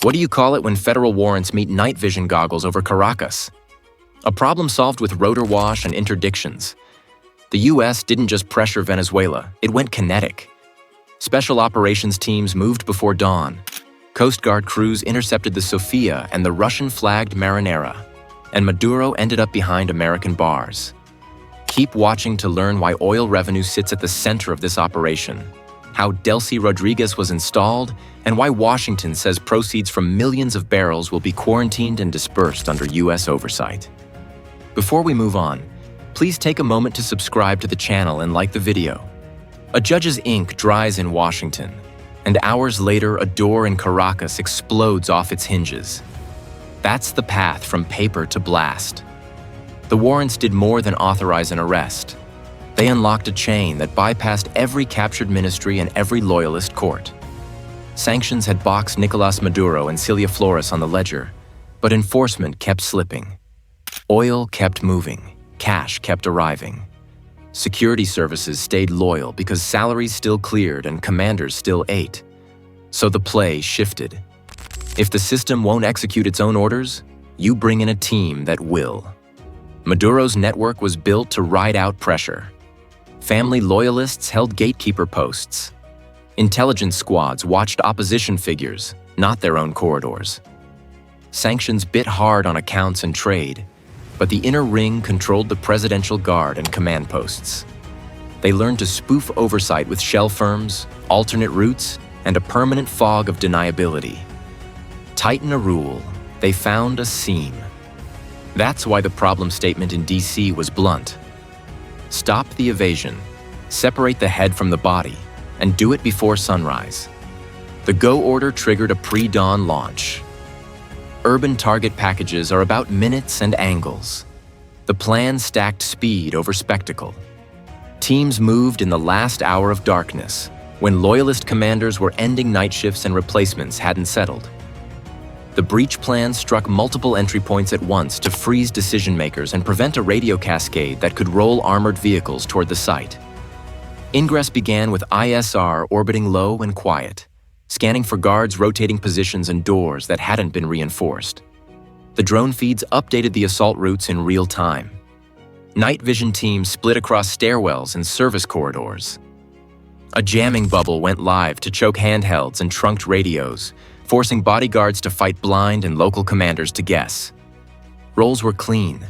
What do you call it when federal warrants meet night vision goggles over Caracas? A problem solved with rotor wash and interdictions. The US didn't just pressure Venezuela, it went kinetic. Special operations teams moved before dawn. Coast Guard crews intercepted the Sophia and the Russian-flagged Marinera, and Maduro ended up behind American bars. Keep watching to learn why oil revenue sits at the center of this operation, how Delcy Rodríguez was installed, and why Washington says proceeds from millions of barrels will be quarantined and disbursed under US oversight. Before we move on, please take a moment to subscribe to the channel and like the video. A judge's ink dries in Washington, and hours later a door in Caracas explodes off its hinges. That's the path from paper to blast. The warrants did more than authorize an arrest. They unlocked a chain that bypassed every captured ministry and every loyalist court. Sanctions had boxed Nicolás Maduro and Celia Flores on the ledger, but enforcement kept slipping. Oil kept moving, cash kept arriving. Security services stayed loyal because salaries still cleared and commanders still ate. So the play shifted. If the system won't execute its own orders, you bring in a team that will. Maduro's network was built to ride out pressure. Family loyalists held gatekeeper posts. Intelligence squads watched opposition figures, not their own corridors. Sanctions bit hard on accounts and trade, but the inner ring controlled the presidential guard and command posts. They learned to spoof oversight with shell firms, alternate routes, and a permanent fog of deniability. Tighten a rule, they found a seam. That's why the problem statement in DC was blunt. Stop the evasion, separate the head from the body, and do it before sunrise. The go order triggered a pre-dawn launch. Urban target packages are about minutes and angles. The plan stacked speed over spectacle. Teams moved in the last hour of darkness, when loyalist commanders were ending night shifts and replacements hadn't settled. The breach plan struck multiple entry points at once to freeze decision-makers and prevent a radio cascade that could roll armored vehicles toward the site. Ingress began with ISR orbiting low and quiet, scanning for guards rotating positions and doors that hadn't been reinforced. The drone feeds updated the assault routes in real time. Night vision teams split across stairwells and service corridors. A jamming bubble went live to choke handhelds and trunked radios, forcing bodyguards to fight blind and local commanders to guess. Roles were clean.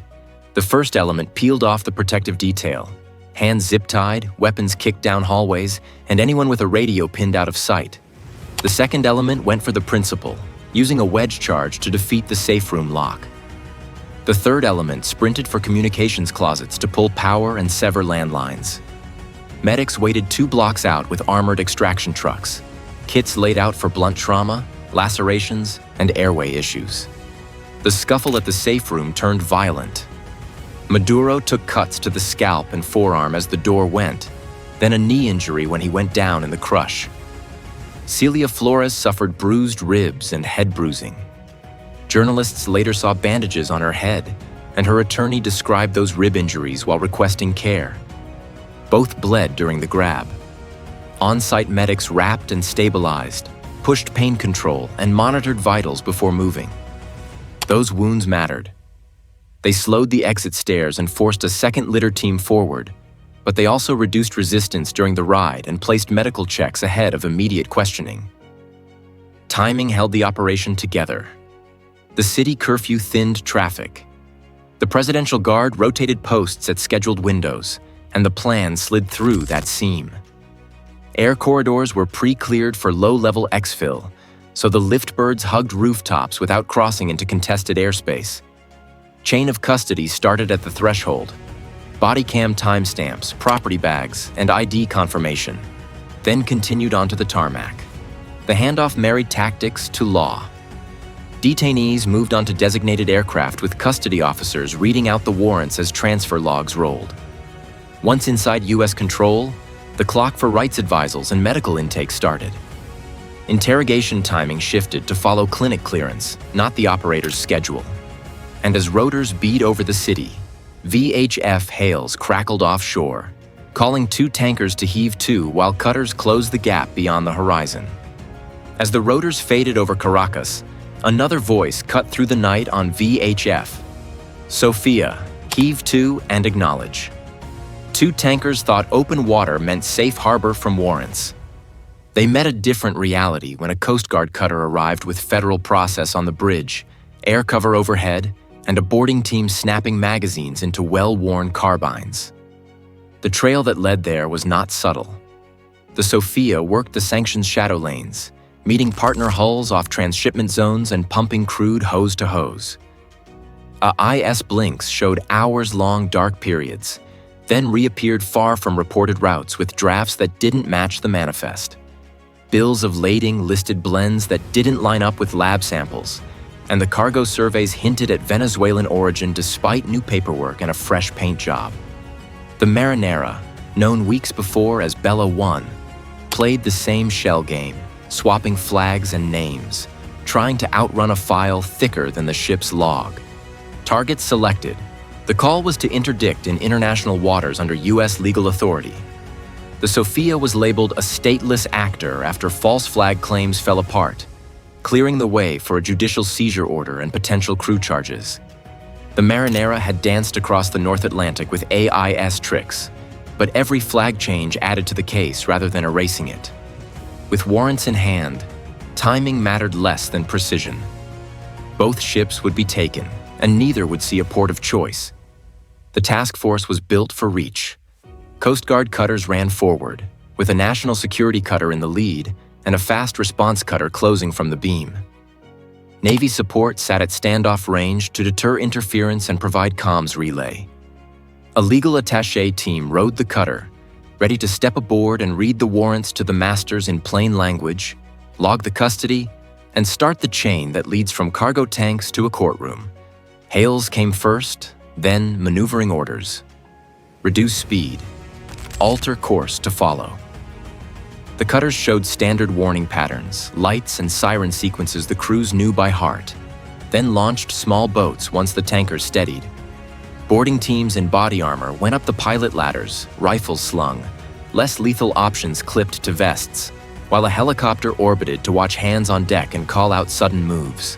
The first element peeled off the protective detail. Hands zip-tied, weapons kicked down hallways, and anyone with a radio pinned out of sight. The second element went for the principal, using a wedge charge to defeat the safe room lock. The third element sprinted for communications closets to pull power and sever landlines. Medics waited 2 blocks out with armored extraction trucks, kits laid out for blunt trauma, lacerations, and airway issues. The scuffle at the safe room turned violent. Maduro took cuts to the scalp and forearm as the door went, then a knee injury when he went down in the crush. Celia Flores suffered bruised ribs and head bruising. Journalists later saw bandages on her head, and her attorney described those rib injuries while requesting care. Both bled during the grab. On-site medics wrapped and stabilized, pushed pain control, and monitored vitals before moving. Those wounds mattered. They slowed the exit stairs and forced a second litter team forward, but they also reduced resistance during the ride and placed medical checks ahead of immediate questioning. Timing held the operation together. The city curfew thinned traffic. The Presidential Guard rotated posts at scheduled windows, and the plan slid through that seam. Air corridors were pre-cleared for low-level exfil, so the lift birds hugged rooftops without crossing into contested airspace. Chain of custody started at the threshold. Body cam timestamps, property bags, and ID confirmation, then continued onto the tarmac. The handoff married tactics to law. Detainees moved onto designated aircraft with custody officers reading out the warrants as transfer logs rolled. Once inside U.S. control, the clock for rights advisals and medical intake started. Interrogation timing shifted to follow clinic clearance, not the operator's schedule. And as rotors beat over the city, VHF hails crackled offshore, calling 2 tankers to heave to while cutters closed the gap beyond the horizon. As the rotors faded over Caracas, Another voice cut through the night on VHF. Sophia, heave to and acknowledge. Two tankers thought open water meant safe harbor from warrants. They met a different reality when a Coast Guard cutter arrived with federal process on the bridge, air cover overhead, and a boarding team snapping magazines into well-worn carbines. The trail that led there was not subtle. The Sophia worked the sanctions shadow lanes, meeting partner hulls off transshipment zones and pumping crude hose to hose. IS blinks showed hours-long dark periods, then reappeared far from reported routes with drafts that didn't match the manifest. Bills of lading listed blends that didn't line up with lab samples, and the cargo surveys hinted at Venezuelan origin despite new paperwork and a fresh paint job. The Marinera, known weeks before as Bella 1, played the same shell game, swapping flags and names, trying to outrun a file thicker than the ship's log. Target selected. The call was to interdict in international waters under U.S. legal authority. The Sophia was labeled a stateless actor after false flag claims fell apart, clearing the way for a judicial seizure order and potential crew charges. The Marinera had danced across the North Atlantic with AIS tricks, but every flag change added to the case rather than erasing it. With warrants in hand, timing mattered less than precision. Both ships would be taken, and neither would see a port of choice. The task force was built for reach. Coast Guard cutters ran forward, with a national security cutter in the lead and a fast response cutter closing from the beam. Navy support sat at standoff range to deter interference and provide comms relay. A legal attaché team rowed the cutter, ready to step aboard and read the warrants to the masters in plain language, log the custody, and start the chain that leads from cargo tanks to a courtroom. Hails came first, then maneuvering orders. Reduce speed. Alter course to follow. The cutters showed standard warning patterns, lights and siren sequences the crews knew by heart, then launched small boats once the tankers steadied. Boarding teams in body armor went up the pilot ladders, rifles slung, less lethal options clipped to vests, while a helicopter orbited to watch hands on deck and call out sudden moves.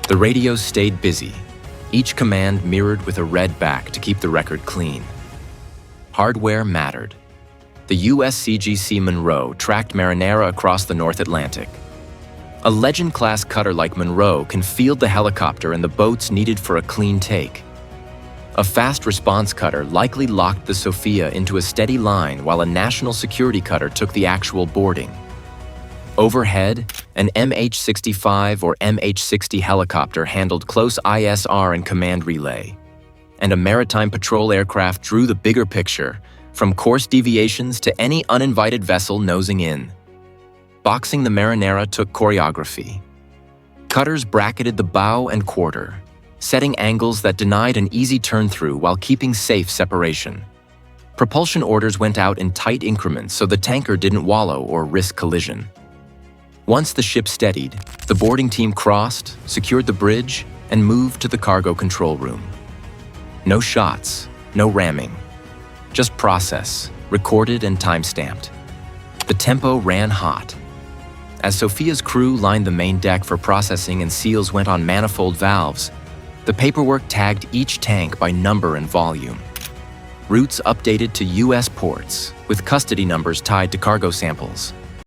The radios stayed busy, each command mirrored with a red back to keep the record clean. Hardware mattered. The USCGC Monroe tracked Marinera across the North Atlantic. A Legend-class cutter like Monroe can field the helicopter and the boats needed for a clean take. A fast response cutter likely locked the Sophia into a steady line while a national security cutter took the actual boarding. Overhead, an MH-65 or MH-60 helicopter handled close ISR and command relay, and a maritime patrol aircraft drew the bigger picture, from course deviations to any uninvited vessel nosing in. Boxing the Marinera took choreography. Cutters bracketed the bow and quarter, setting angles that denied an easy turn-through while keeping safe separation. Propulsion orders went out in tight increments so the tanker didn't wallow or risk collision. Once the ship steadied, the boarding team crossed, secured the bridge, and moved to the cargo control room. No shots, no ramming. Just process, recorded and time-stamped. The tempo ran hot. As Sophia's crew lined the main deck for processing and seals went on manifold valves, the paperwork tagged each tank by number and volume. Routes updated to U.S. ports, with custody numbers tied to cargo samples.